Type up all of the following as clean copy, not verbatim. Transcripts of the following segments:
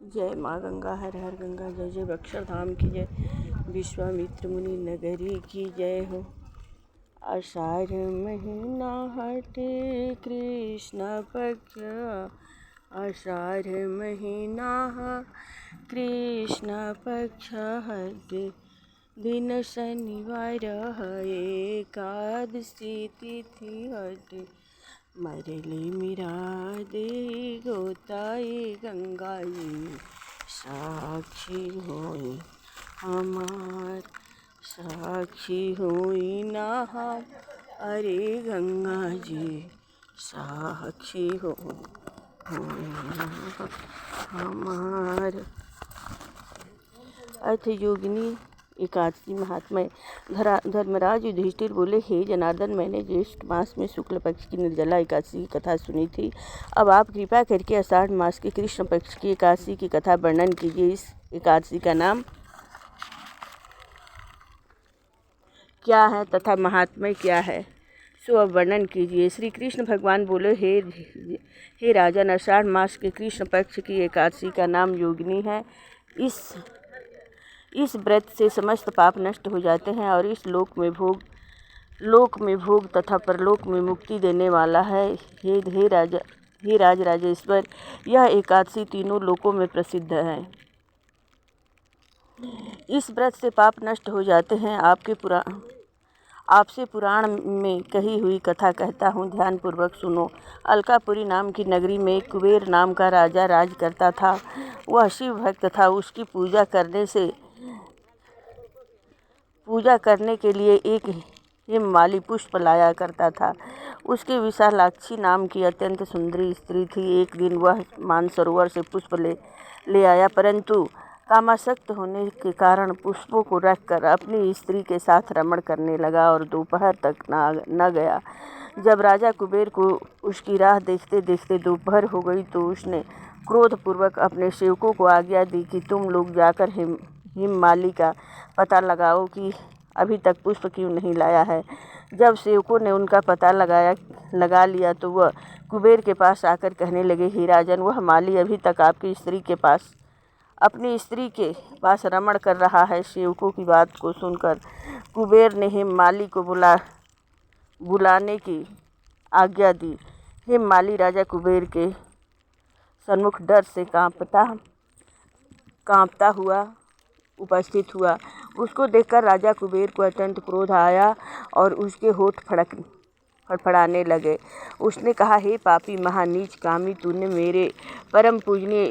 जय माँ गंगा, हर हर गंगा, जय जय अक्षरधाम की जय, विश्वामित्र मुनि नगरी की जय हो। आषाढ़ महीना हटे कृष्ण पक्ष, आषाढ़ महीना कृष्ण पक्ष हटे, दिन शनिवार एकादशी तिथि हटे, मरली मीरा दे गोताई गंगा जी, साक्षी होई हमार, साक्षी होई ना हम, अरे गंगा जी साक्षी होई हमार। अर्थ योगिनी एकादशी महात्म्य। धर्मराज युधिष्ठिर बोले, हे जनार्दन, मैंने ज्येष्ठ मास में शुक्ल पक्ष की निर्जला एकादशी की कथा सुनी थी। अब आप कृपा करके आषाढ़ मास के कृष्ण पक्ष की एकादशी की कथा वर्णन कीजिए। इस एकादशी का नाम क्या है तथा महात्म्य क्या है, सो अब वर्णन कीजिए। श्री कृष्ण भगवान बोले, हे राजन, आषाढ़ मास के कृष्ण पक्ष की एकादशी का नाम योगिनी है। इस व्रत से समस्त पाप नष्ट हो जाते हैं और इस लोक में भोग तथा परलोक में मुक्ति देने वाला है। हे राजराजेश्वर, यह एकादशी तीनों लोकों में प्रसिद्ध है। इस व्रत से पाप नष्ट हो जाते हैं। आपसे पुराण में कही हुई कथा कहता हूँ, ध्यान पूर्वक सुनो। अलकापुरी नाम की नगरी में कुबेर नाम का राजा राज करता था। वह शिव भक्त था। उसकी पूजा करने के लिए एक हिमवाली पुष्प लाया करता था। उसके विशालाक्षी नाम की अत्यंत सुंदरी स्त्री थी। एक दिन वह मानसरोवर से पुष्प ले आया, परंतु कामासक्त होने के कारण पुष्पों को रखकर अपनी स्त्री के साथ रमण करने लगा और दोपहर तक न गया। जब राजा कुबेर को उसकी राह देखते देखते दोपहर हो गई तो उसने क्रोधपूर्वक अपने सेवकों को आज्ञा दी कि तुम लोग जाकर हिममाली का पता लगाओ कि अभी तक पुष्प क्यों नहीं लाया है। जब सेवकों ने उनका पता लगा लिया तो वह कुबेर के पास आकर कहने लगे, हे राजन, वह माली अभी तक अपनी स्त्री के पास रमण कर रहा है। सेवकों की बात को सुनकर कुबेर ने हिममाली को बुलाने की आज्ञा दी। हिममाली राजा कुबेर के सन्मुख डर से कांपता हुआ उपस्थित हुआ। उसको देखकर राजा कुबेर को अत्यंत क्रोध आया और उसके होठ फड़फड़ाने लगे। उसने कहा, हे पापी महानीच कामी, तूने मेरे परम पूजनीय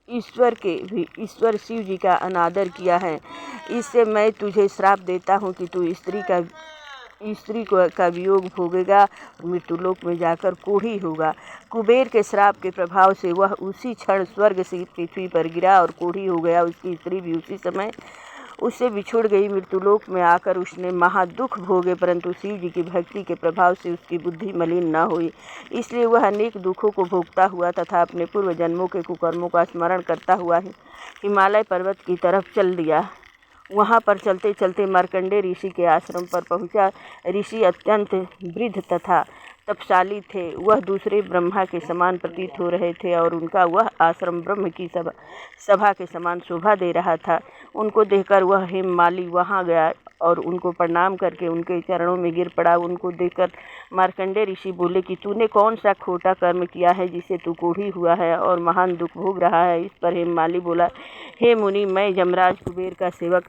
ईश्वर शिव जी का अनादर किया है। इससे मैं तुझे श्राप देता हूँ कि तू स्त्री का वियोग भोगेगा और मृत्युलोक में जाकर कोढ़ी होगा। कुबेर के श्राप के प्रभाव से वह उसी क्षण स्वर्ग से पृथ्वी पर गिरा और कोढ़ी हो गया। उसकी स्त्री भी उसी समय उससे बिछुड़ गई। मृत्युलोक में आकर उसने महादुख भोगे, परंतु शिव जी की भक्ति के प्रभाव से उसकी बुद्धि मलिन न हुई। इसलिए वह अनेक दुखों को भोगता हुआ तथा अपने पूर्व जन्मों के कुकर्मों का स्मरण करता हुआ हिमालय पर्वत की तरफ चल दिया। वहाँ पर चलते चलते मार्कंडेय ऋषि के आश्रम पर पहुँचा। ऋषि अत्यंत वृद्ध तथा तपशाली थे। वह दूसरे ब्रह्मा के समान प्रतीत हो रहे थे और उनका वह आश्रम ब्रह्म की सभा के समान शोभा दे रहा था। उनको देखकर वह हिममाली वहाँ गया और उनको प्रणाम करके उनके चरणों में गिर पड़ा। उनको देखकर मार्कंडेय ऋषि बोले कि तूने कौन सा खोटा कर्म किया है जिसे तू कोढ़ी हुआ है और महान दुख भोग रहा है। इस पर हिममाली बोला, हे मुनि, मैं यमराज कुबेर का सेवक